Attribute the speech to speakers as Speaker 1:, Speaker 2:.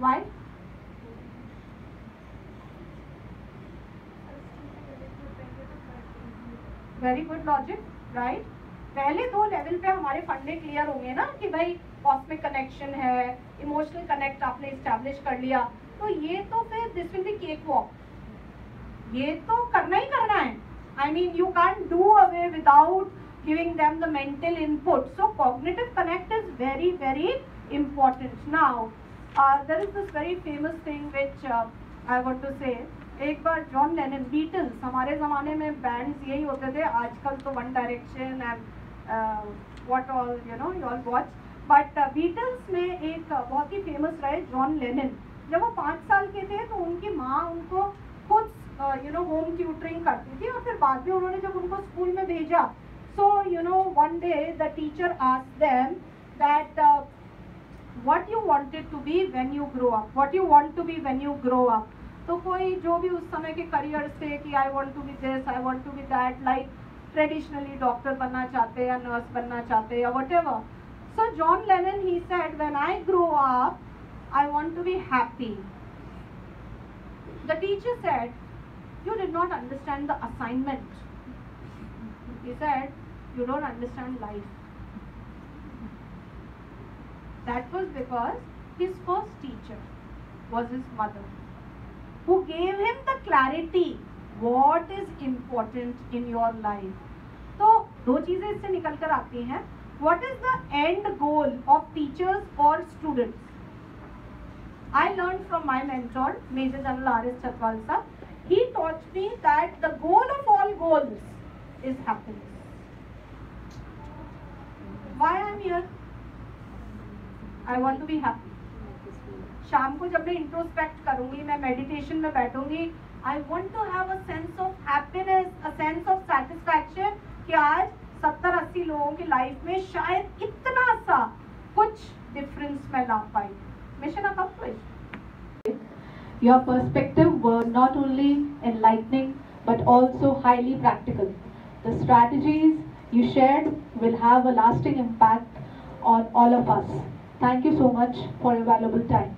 Speaker 1: Why? Very good logic, right. पहले 2 level पे हमारे फंडे क्लियर होंगे ना कि भाई कॉस्मिक कनेक्शन है, इमोशनल कनेक्ट आपने इस्टेब्लिश कर लिया, तो ये तो फिर this will be cake walk, ये तो करना ही करना है। I mean you can do away without giving them the mental input, so cognitive connect is very very important. Now there is this very famous thing which I want to say. एक बार John Lennon, Beatles, हमारे ज़माने में bands यही होते थे, आजकल तो One Direction and what all you know you all watch, but Beatles में एक बहुत ही फेमस रहे जॉन लेनन। जब वो 5 साल के थे तो उनकी माँ उनको खुद यू नो होम ट्यूटरिंग करती थी, और फिर बाद में उन्होंने जब उनको स्कूल में भेजा, so you know one day the teacher asked them that what you wanted to be when you grow up, what you want to be when you grow up. तो कोई जो भी उस समय के करियर से कि I want to be this, I want to be that, like traditionally doctor बनना चाहते या नर्स बनना चाहते या whatever. So John Lennon, he said, when I grow up, I want to be happy. The teacher said, you did not understand the assignment. He said, you don't understand life. That was because his first teacher was his mother, who gave him the clarity what is important in your life. तो 2 चीजें इससे निकल कर आती हैं. What is the end goal of teachers or students? I learned from my mentor, Major General R.S. Chatwal sir. He taught me that the goal of all goals is happiness. Why I am here? I want to be happy. शाम को जब मैं introspect करूंगी, मैं meditation में बैठूंगी, I want to have a sense of happiness, a sense of satisfaction कि आज 70-80 लोगों की लाइफ में शायद इतना सा कुछ डिफरेंस मैं ला पाई. Mission accomplished.
Speaker 2: Your perspective were not only enlightening but also highly practical. The strategies you shared will have a lasting impact on all of us. Thank you so much for your valuable time.